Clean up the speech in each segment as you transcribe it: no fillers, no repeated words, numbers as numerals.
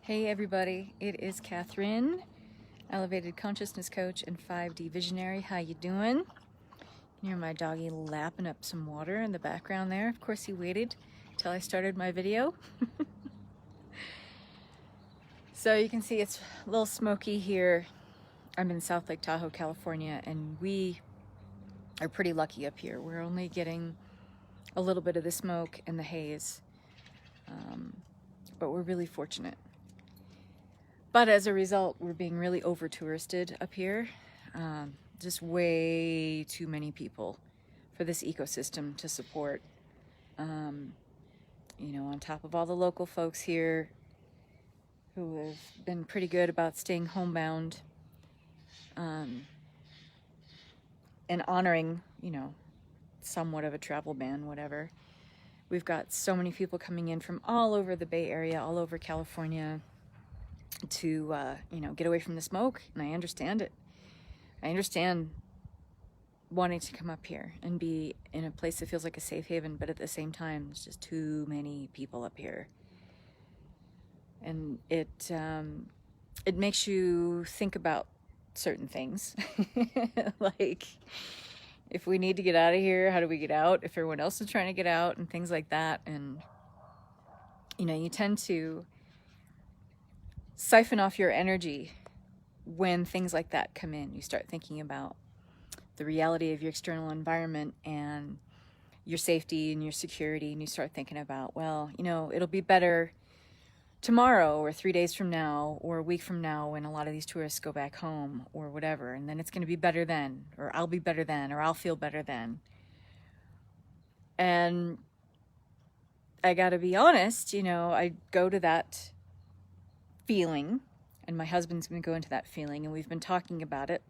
Hey everybody, it is Kathryn, Elevated Consciousness Coach and 5D Visionary. How you doing? You hear my doggy lapping up some water in the background there. Of course he waited till I started my video. So you can see it's a little smoky here. I'm in South Lake Tahoe, California, and we are pretty lucky up here. We're only getting a little bit of the smoke and the haze, but we're really fortunate. But as a result, we're being really over-touristed up here. Just way too many people for this ecosystem to support. You know, on top of all the local folks here who have been pretty good about staying homebound and honoring, you know, somewhat of a travel ban, whatever. We've got so many people coming in from all over the Bay Area, all over California, to you know, get away from the smoke, and I understand it. I understand wanting to come up here and be in a place that feels like a safe haven, but at the same time, there's just too many people up here, and it makes you think about certain things, like if we need to get out of here, how do we get out? If everyone else is trying to get out, and things like that, and you know, you tend to siphon off your energy when things like that come in. You start thinking about the reality of your external environment and your safety and your security, and you start thinking about, well, you know, it'll be better tomorrow or 3 days from now or a week from now when a lot of these tourists go back home or whatever, and then it's going to be better then, or I'll be better then, or I'll feel better then. And I gotta be honest, you know, I go to that feeling, and my husband's going to go into that feeling, and we've been talking about it,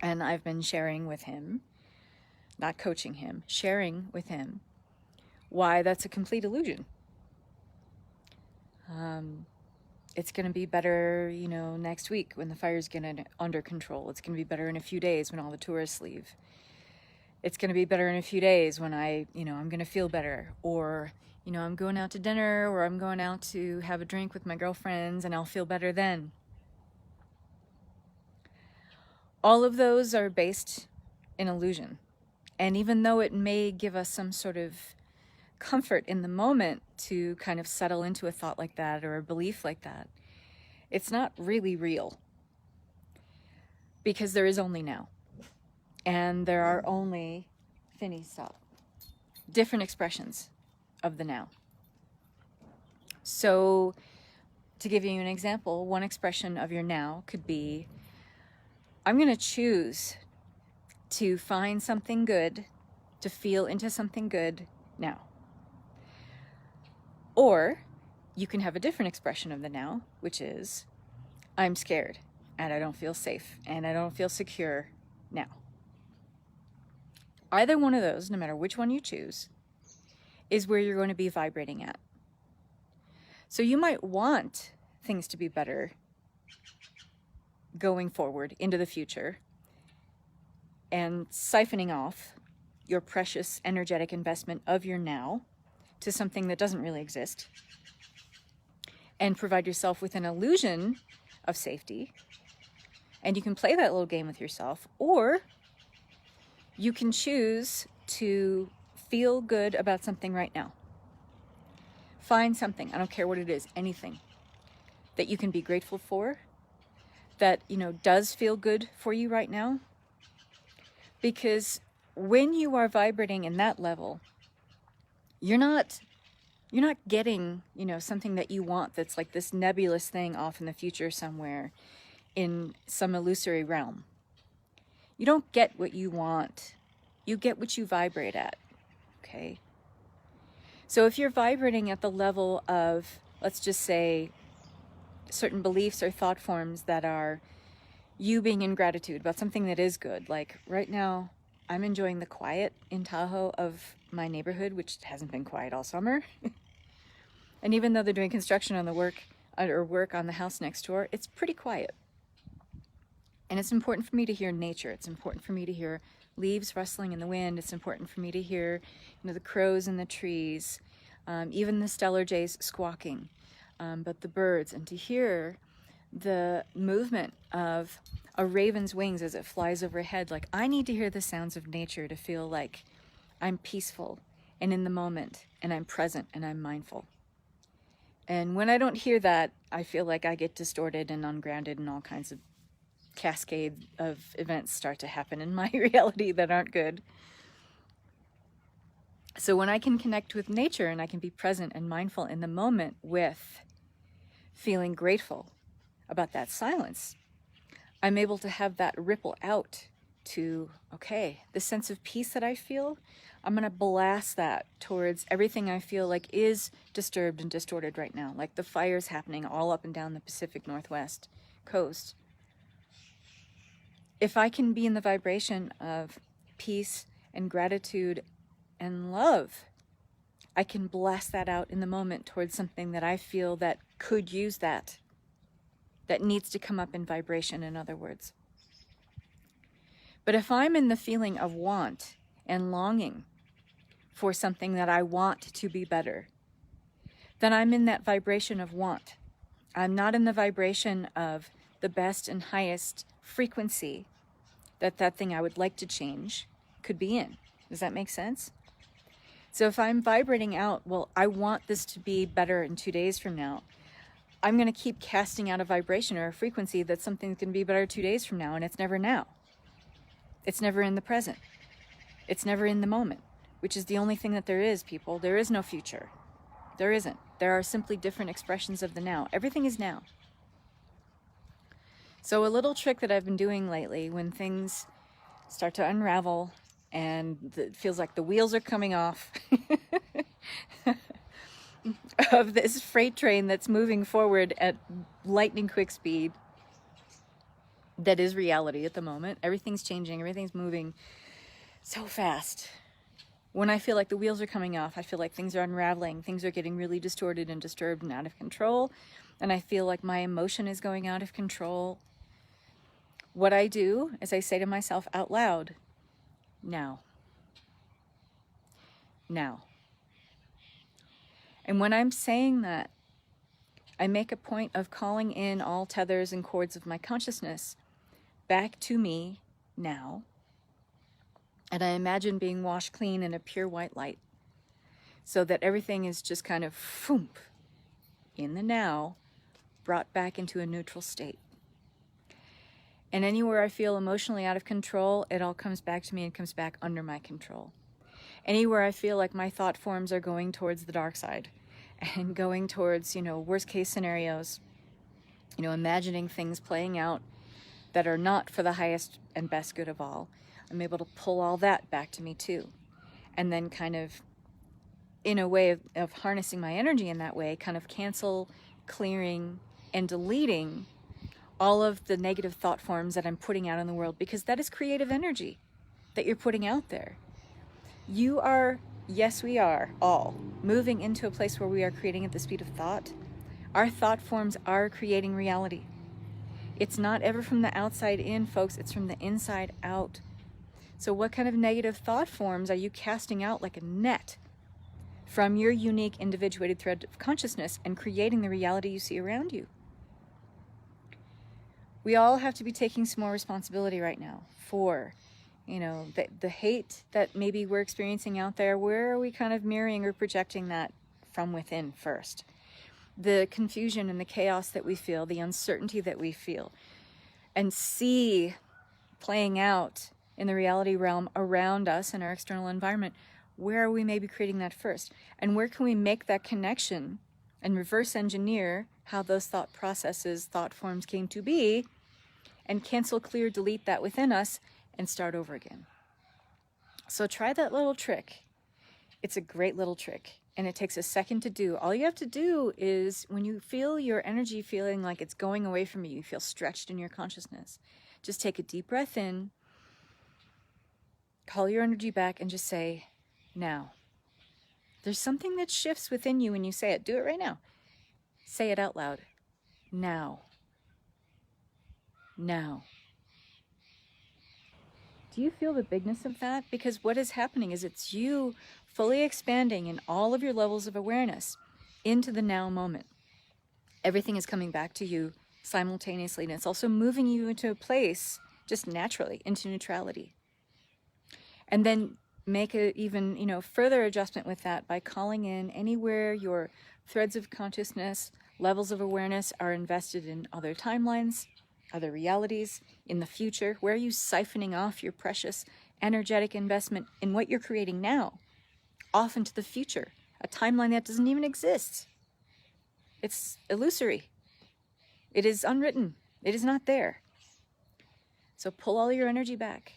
and I've been sharing with him, not coaching him, sharing with him why that's a complete illusion. It's going to be better, you know, next week when the fire's getting under control. It's going to be better in a few days when all the tourists leave. It's going to be better in a few days when I'm going to feel better, or you know, I'm going out to dinner, or I'm going out to have a drink with my girlfriends, and I'll feel better then. All of those are based in illusion. And even though it may give us some sort of comfort in the moment to kind of settle into a thought like that or a belief like that, it's not really real. Because there is only now. And there are only, different expressions of the now. So, to give you an example, one expression of your now could be, I'm going to choose to find something good, to feel into something good now. Or you can have a different expression of the now, which is, I'm scared and I don't feel safe and I don't feel secure now. Either one of those, no matter which one you choose, is where you're going to be vibrating at. So you might want things to be better going forward into the future, and siphoning off your precious energetic investment of your now to something that doesn't really exist, and provide yourself with an illusion of safety. And you can play that little game with yourself, or you can choose to feel good about something right now. Find something, I don't care what it is, anything that you can be grateful for, that, you know, does feel good for you right now. Because when you are vibrating in that level, you're not getting, you know, something that you want that's like this nebulous thing off in the future somewhere in some illusory realm. You don't get what you want. You get what you vibrate at, okay? So if you're vibrating at the level of, let's just say, certain beliefs or thought forms that are you being in gratitude about something that is good, like right now, I'm enjoying the quiet in Tahoe of my neighborhood, which hasn't been quiet all summer. And even though they're doing construction on the work on the house next door, it's pretty quiet. And it's important for me to hear nature. It's important for me to hear leaves rustling in the wind. It's important for me to hear, you know, the crows in the trees, even the stellar jays squawking. but the birds, and to hear the movement of a raven's wings as it flies overhead. Like, I need to hear the sounds of nature to feel like I'm peaceful and in the moment, and I'm present and I'm mindful. And when I don't hear that, I feel like I get distorted and ungrounded, and all kinds of cascade of events start to happen in my reality that aren't good. So when I can connect with nature and I can be present and mindful in the moment with feeling grateful about that silence, I'm able to have that ripple out to, okay, the sense of peace that I feel, I'm going to blast that towards everything I feel like is disturbed and distorted right now, like the fires happening all up and down the Pacific Northwest coast. If I can be in the vibration of peace and gratitude and love, I can blast that out in the moment towards something that I feel that could use that needs to come up in vibration, in other words. But if I'm in the feeling of want and longing for something that I want to be better, then I'm in that vibration of want. I'm not in the vibration of the best and highest frequency that thing I would like to change could be in. Does that make sense? So if I'm vibrating out, well, I want this to be better in 2 days from now, I'm going to keep casting out a vibration or a frequency that something's going to be better 2 days from now, and it's never now. It's never in the present. It's never in the moment, which is the only thing that there is, people. There is no future. There isn't. There are simply different expressions of the now. Everything is now. So a little trick that I've been doing lately when things start to unravel and it feels like the wheels are coming off of this freight train that's moving forward at lightning quick speed, that is reality at the moment. Everything's changing, everything's moving so fast. When I feel like the wheels are coming off, I feel like things are unraveling, things are getting really distorted and disturbed and out of control, and I feel like my emotion is going out of control. What I do is I say to myself out loud, now. Now. And when I'm saying that, I make a point of calling in all tethers and cords of my consciousness back to me now. And I imagine being washed clean in a pure white light, so that everything is just kind of foomp, in the now, brought back into a neutral state. And anywhere I feel emotionally out of control, it all comes back to me and comes back under my control. Anywhere I feel like my thought forms are going towards the dark side and going towards, worst case scenarios, imagining things playing out that are not for the highest and best good of all, I'm able to pull all that back to me too. And then kind of, in a way of harnessing my energy in that way, kind of cancel, clearing, and deleting all of the negative thought forms that I'm putting out in the world, because that is creative energy that you're putting out there. You are, yes, we are all moving into a place where we are creating at the speed of thought. Our thought forms are creating reality. It's not ever from the outside in, folks. It's from the inside out. So what kind of negative thought forms are you casting out like a net from your unique individuated thread of consciousness and creating the reality you see around you? We all have to be taking some more responsibility right now for, the hate that maybe we're experiencing out there. Where are we kind of mirroring or projecting that from within first? The confusion and the chaos that we feel, the uncertainty that we feel and see playing out in the reality realm around us in our external environment, where are we maybe creating that first? And where can we make that connection and reverse engineer how those thought processes, thought forms came to be, and cancel, clear, delete that within us and start over again? So try that little trick. It's a great little trick, and it takes a second to do. All you have to do is, when you feel your energy feeling like it's going away from you, you feel stretched in your consciousness, just take a deep breath in, call your energy back, and just say, now. There's something that shifts within you when you say it. Do it right now. Say it out loud. Now. Now. Do you feel the bigness of that? Because what is happening is it's you fully expanding in all of your levels of awareness into the now moment. Everything is coming back to you simultaneously, and it's also moving you into a place just naturally, into neutrality. And then make a even, further adjustment with that by calling in anywhere your threads of consciousness, levels of awareness are invested in other timelines, other realities, in the future. Where are you siphoning off your precious energetic investment in what you're creating now, off into the future, a timeline that doesn't even exist? It's illusory. It is unwritten. It is not there. So pull all your energy back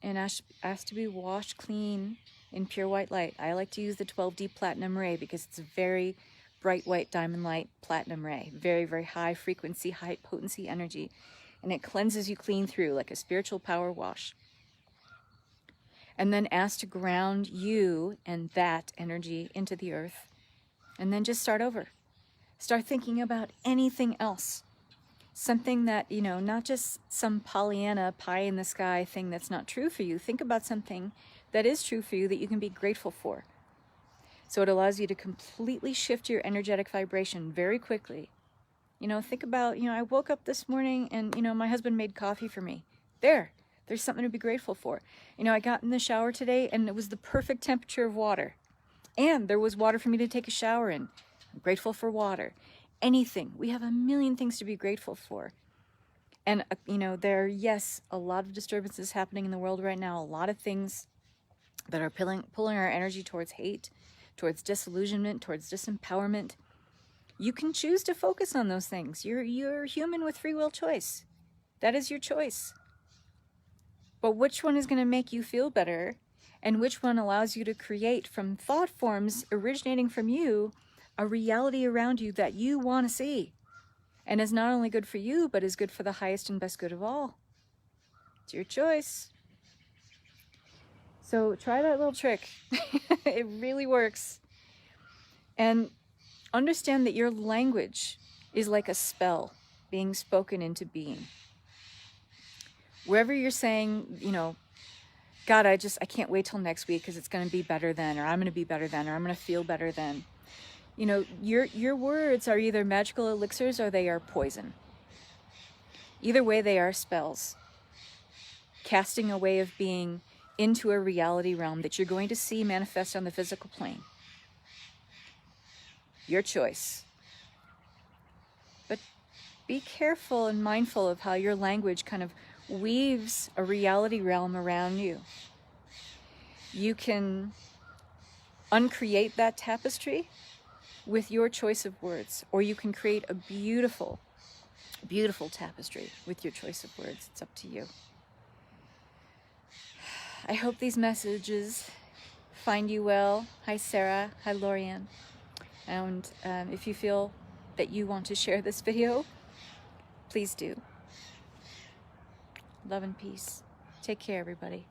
and ask to be washed clean in pure white light. I like to use the 12D platinum ray because it's a very bright white diamond light platinum ray. Very, very high frequency, high potency energy. And it cleanses you clean through like a spiritual power wash. And then ask to ground you and that energy into the earth. And then just start over. Start thinking about anything else. Something that, not just some Pollyanna pie in the sky thing that's not true for you. Think about something that is true for you that you can be grateful for. So it allows you to completely shift your energetic vibration very quickly. Think about, I woke up this morning and, my husband made coffee for me. There's something to be grateful for. I got in the shower today and it was the perfect temperature of water. And there was water for me to take a shower in. I'm grateful for water. Anything. We have a million things to be grateful for. And, there are, yes, a lot of disturbances happening in the world right now. A lot of things that are pulling our energy towards hate, towards disillusionment, towards disempowerment. You can choose to focus on those things. You're human with free will choice. That is your choice. But which one is going to make you feel better, and which one allows you to create from thought forms originating from you a reality around you that you want to see, and is not only good for you, but is good for the highest and best good of all. It's your choice. So try that little trick. It really works. And understand that your language is like a spell being spoken into being. Wherever you're saying, God, I can't wait till next week because it's going to be better then, or I'm going to be better then, or I'm going to feel better then. Your words are either magical elixirs or they are poison. Either way, they are spells. Casting a way of being into a reality realm that you're going to see manifest on the physical plane. Your choice. But be careful and mindful of how your language kind of weaves a reality realm around you. You can uncreate that tapestry with your choice of words, or you can create a beautiful, beautiful tapestry with your choice of words. It's up to you. I hope these messages find you well. Hi, Sarah. Hi, Lorianne. And if you feel that you want to share this video, please do. Love and peace. Take care, everybody.